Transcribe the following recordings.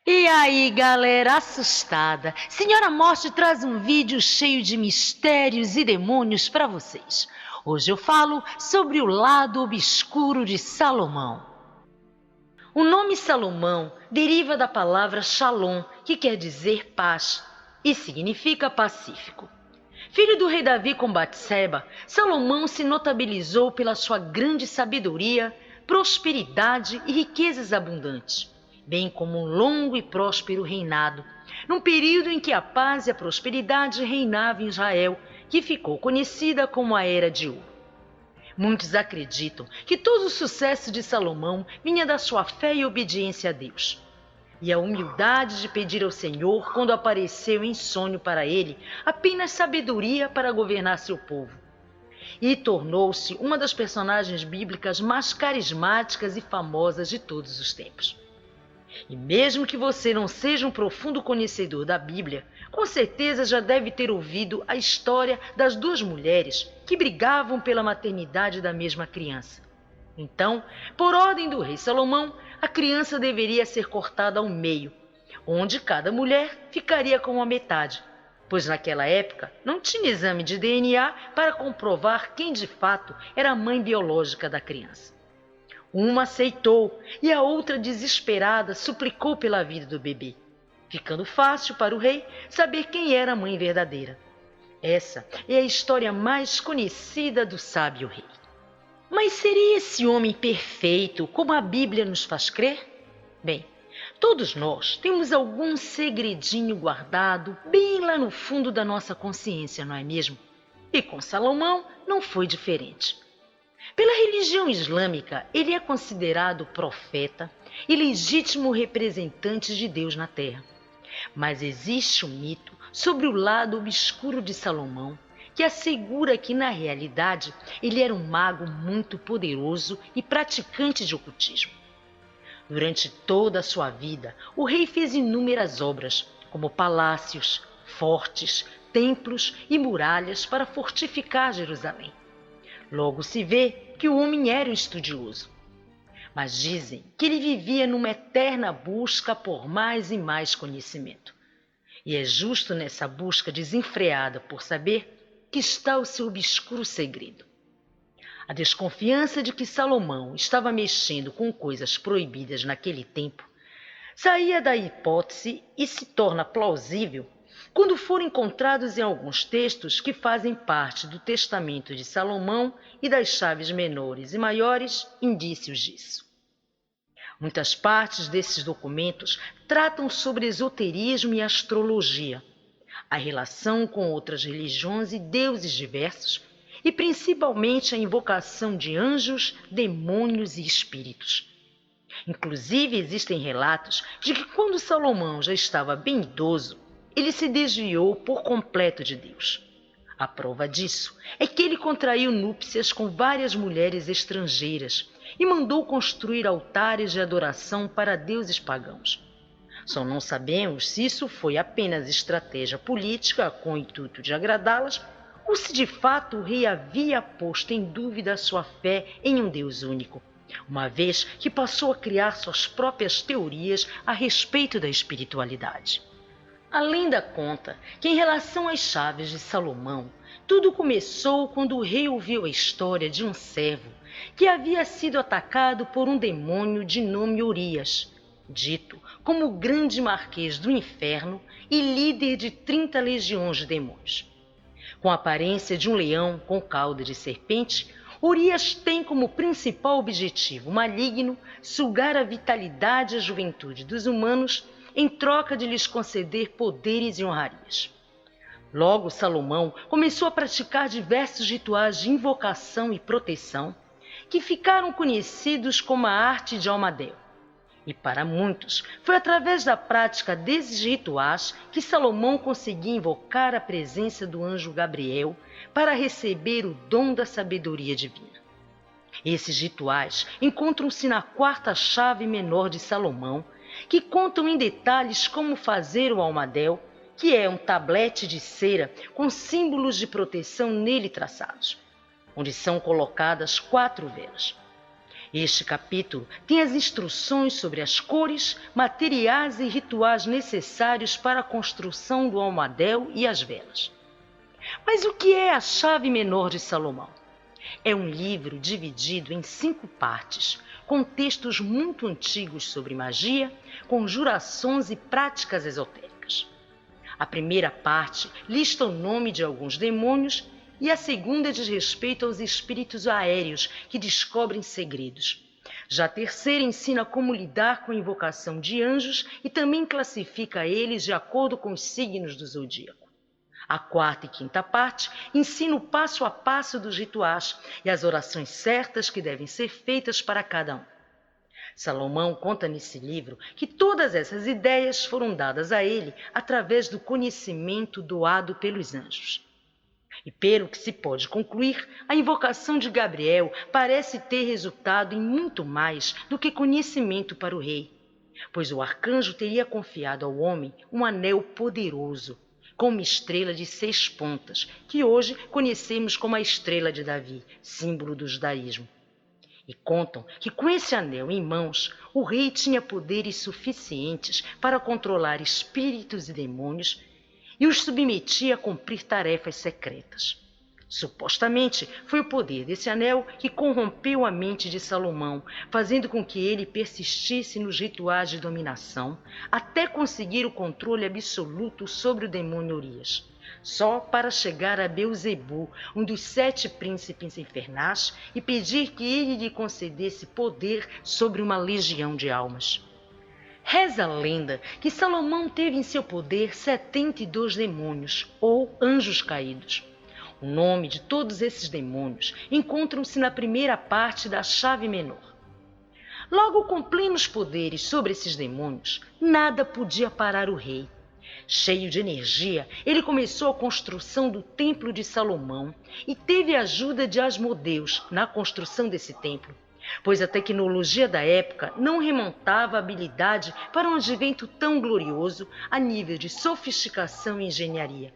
E aí, galera assustada? Senhora Morte traz um vídeo cheio de mistérios e demônios para vocês. Hoje eu falo sobre o lado obscuro de Salomão. O nome Salomão deriva da palavra Shalom, que quer dizer paz, e significa pacífico. Filho do rei Davi com Batseba, Salomão se notabilizou pela sua grande sabedoria, prosperidade e riquezas abundantes, bem como um longo e próspero reinado, num período em que a paz e a prosperidade reinavam em Israel, que ficou conhecida como a Era de Ouro. Muitos acreditam que todo o sucesso de Salomão vinha da sua fé e obediência a Deus, e a humildade de pedir ao Senhor quando apareceu em sonho para ele apenas sabedoria para governar seu povo. E tornou-se uma das personagens bíblicas mais carismáticas e famosas de todos os tempos. E mesmo que você não seja um profundo conhecedor da Bíblia, com certeza já deve ter ouvido a história das duas mulheres que brigavam pela maternidade da mesma criança. Então, por ordem do rei Salomão, a criança deveria ser cortada ao meio, onde cada mulher ficaria com a metade, pois naquela época não tinha exame de DNA para comprovar quem de fato era a mãe biológica da criança. Uma aceitou e a outra, desesperada, suplicou pela vida do bebê, ficando fácil para o rei saber quem era a mãe verdadeira. Essa é a história mais conhecida do sábio rei. Mas seria esse homem perfeito como a Bíblia nos faz crer? Bem, todos nós temos algum segredinho guardado bem lá no fundo da nossa consciência, não é mesmo? E com Salomão não foi diferente. Pela religião islâmica, ele é considerado profeta e legítimo representante de Deus na Terra. Mas existe um mito sobre o lado obscuro de Salomão, que assegura que, na realidade, ele era um mago muito poderoso e praticante de ocultismo. Durante toda a sua vida, o rei fez inúmeras obras, como palácios, fortes, templos e muralhas para fortificar Jerusalém. Logo se vê que o homem era um estudioso. Mas dizem que ele vivia numa eterna busca por mais e mais conhecimento. E é justo nessa busca desenfreada por saber que está o seu obscuro segredo. A desconfiança de que Salomão estava mexendo com coisas proibidas naquele tempo saía da hipótese e se torna plausível quando foram encontrados em alguns textos que fazem parte do Testamento de Salomão e das chaves menores e maiores indícios disso. Muitas partes desses documentos tratam sobre esoterismo e astrologia, a relação com outras religiões e deuses diversos, e principalmente a invocação de anjos, demônios e espíritos. Inclusive, existem relatos de que quando Salomão já estava bem idoso, ele se desviou por completo de Deus. A prova disso é que ele contraiu núpcias com várias mulheres estrangeiras e mandou construir altares de adoração para deuses pagãos. Só não sabemos se isso foi apenas estratégia política com o intuito de agradá-las ou se de fato o rei havia posto em dúvida a sua fé em um Deus único, uma vez que passou a criar suas próprias teorias a respeito da espiritualidade. Além da conta que, em relação às chaves de Salomão, tudo começou quando o rei ouviu a história de um servo que havia sido atacado por um demônio de nome Urias, dito como o grande marquês do inferno e líder de 30 legiões de demônios. Com a aparência de um leão com cauda de serpente, Urias tem como principal objetivo maligno sugar a vitalidade e a juventude dos humanos em troca de lhes conceder poderes e honrarias. Logo, Salomão começou a praticar diversos rituais de invocação e proteção que ficaram conhecidos como a arte de Almadel. E para muitos, foi através da prática desses rituais que Salomão conseguia invocar a presença do anjo Gabriel para receber o dom da sabedoria divina. Esses rituais encontram-se na quarta chave menor de Salomão, que contam em detalhes como fazer o almadel, que é um tablete de cera com símbolos de proteção nele traçados, onde são colocadas 4 velas. Este capítulo tem as instruções sobre as cores, materiais e rituais necessários para a construção do almadel e as velas. Mas o que é a chave menor de Salomão? É um livro dividido em 5 partes, com textos muito antigos sobre magia, conjurações e práticas esotéricas. A primeira parte lista o nome de alguns demônios e a segunda diz respeito aos espíritos aéreos que descobrem segredos. Já a terceira ensina como lidar com a invocação de anjos e também classifica eles de acordo com os signos do zodíaco. A quarta e quinta parte ensina o passo a passo dos rituais e as orações certas que devem ser feitas para cada um. Salomão conta nesse livro que todas essas ideias foram dadas a ele através do conhecimento doado pelos anjos. E pelo que se pode concluir, a invocação de Gabriel parece ter resultado em muito mais do que conhecimento para o rei, pois o arcanjo teria confiado ao homem um anel poderoso, com uma estrela de 6 pontas, que hoje conhecemos como a estrela de Davi, símbolo do judaísmo. E contam que com esse anel em mãos, o rei tinha poderes suficientes para controlar espíritos e demônios e os submetia a cumprir tarefas secretas. Supostamente, foi o poder desse anel que corrompeu a mente de Salomão, fazendo com que ele persistisse nos rituais de dominação, até conseguir o controle absoluto sobre o demônio Urias, só para chegar a Beuzebu, um dos 7 príncipes infernais, e pedir que ele lhe concedesse poder sobre uma legião de almas. Reza a lenda que Salomão teve em seu poder 72 demônios, ou anjos caídos. O nome de todos esses demônios encontram-se na primeira parte da chave menor. Logo, com plenos poderes sobre esses demônios, nada podia parar o rei. Cheio de energia, ele começou a construção do Templo de Salomão e teve a ajuda de Asmodeus na construção desse templo, pois a tecnologia da época não remontava a habilidade para um advento tão glorioso a nível de sofisticação e engenharia.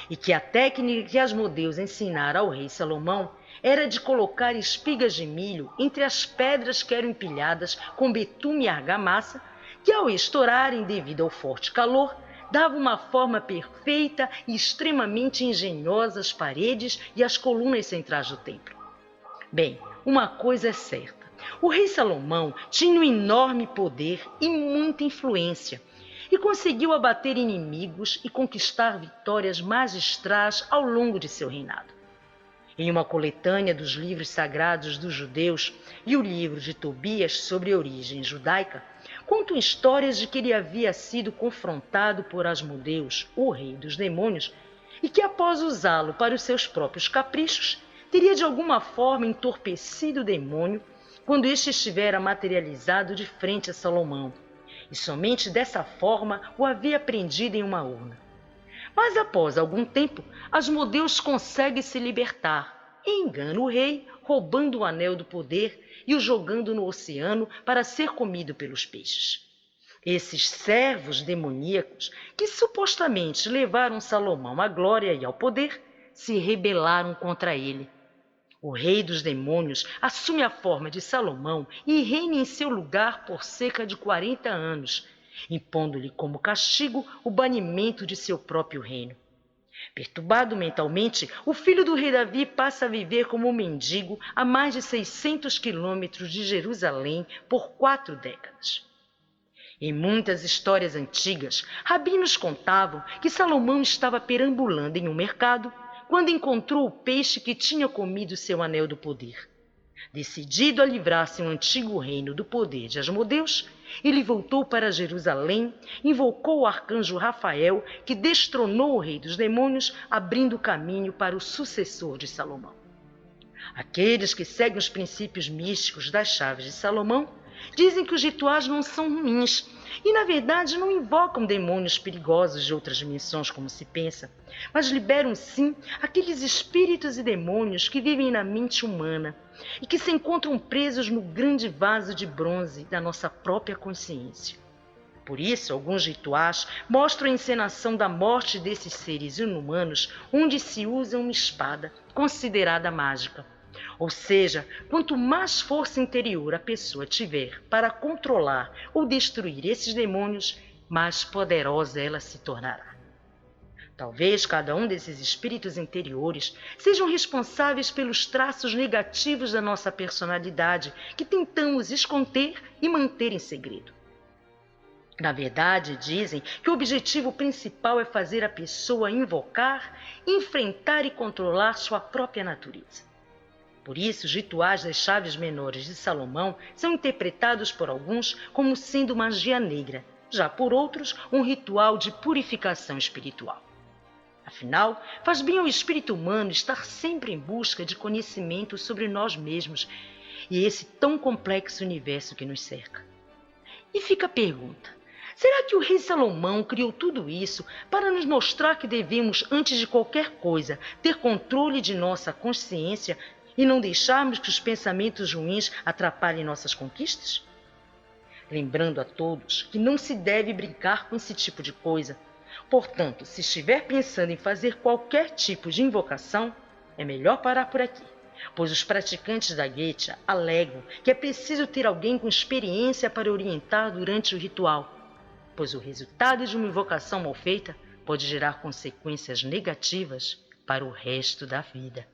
E que a técnica que Asmodeus ensinara ao rei Salomão era de colocar espigas de milho entre as pedras que eram empilhadas com betume e argamassa, que ao estourarem devido ao forte calor, dava uma forma perfeita e extremamente engenhosa às paredes e às colunas centrais do templo. Bem, uma coisa é certa, o rei Salomão tinha um enorme poder e muita influência, e conseguiu abater inimigos e conquistar vitórias magistrais ao longo de seu reinado. Em uma coletânea dos livros sagrados dos judeus e o livro de Tobias sobre a origem judaica, contam histórias de que ele havia sido confrontado por Asmodeus, o rei dos demônios, e que após usá-lo para os seus próprios caprichos, teria de alguma forma entorpecido o demônio quando este estivera materializado de frente a Salomão, e somente dessa forma o havia prendido em uma urna. Mas após algum tempo, Asmodeus consegue se libertar e engana o rei, roubando o anel do poder e o jogando no oceano para ser comido pelos peixes. Esses servos demoníacos, que supostamente levaram Salomão à glória e ao poder, se rebelaram contra ele. O rei dos demônios assume a forma de Salomão e reina em seu lugar por cerca de 40 anos, impondo-lhe como castigo o banimento de seu próprio reino. Perturbado mentalmente, o filho do rei Davi passa a viver como um mendigo a mais de 600 quilômetros de Jerusalém por 4 décadas. Em muitas histórias antigas, rabinos contavam que Salomão estava perambulando em um mercado quando encontrou o peixe que tinha comido seu anel do poder. Decidido a livrar seu antigo reino do poder de Asmodeus, ele voltou para Jerusalém, invocou o arcanjo Rafael, que destronou o rei dos demônios, abrindo caminho para o sucessor de Salomão. Aqueles que seguem os princípios místicos das chaves de Salomão dizem que os rituais não são ruins e, na verdade, não invocam demônios perigosos de outras dimensões, como se pensa, mas liberam, sim, aqueles espíritos e demônios que vivem na mente humana e que se encontram presos no grande vaso de bronze da nossa própria consciência. Por isso, alguns rituais mostram a encenação da morte desses seres inumanos, onde se usa uma espada, considerada mágica. Ou seja, quanto mais força interior a pessoa tiver para controlar ou destruir esses demônios, mais poderosa ela se tornará. Talvez cada um desses espíritos interiores sejam responsáveis pelos traços negativos da nossa personalidade que tentamos esconder e manter em segredo. Na verdade, dizem que o objetivo principal é fazer a pessoa invocar, enfrentar e controlar sua própria natureza. Por isso, os rituais das chaves menores de Salomão são interpretados por alguns como sendo magia negra, já por outros um ritual de purificação espiritual. Afinal, faz bem ao espírito humano estar sempre em busca de conhecimento sobre nós mesmos e esse tão complexo universo que nos cerca. E fica a pergunta: será que o rei Salomão criou tudo isso para nos mostrar que devemos, antes de qualquer coisa, ter controle de nossa consciência e não deixarmos que os pensamentos ruins atrapalhem nossas conquistas? Lembrando a todos que não se deve brincar com esse tipo de coisa. Portanto, se estiver pensando em fazer qualquer tipo de invocação, é melhor parar por aqui, pois os praticantes da Geisha alegam que é preciso ter alguém com experiência para orientar durante o ritual, pois o resultado de uma invocação mal feita pode gerar consequências negativas para o resto da vida.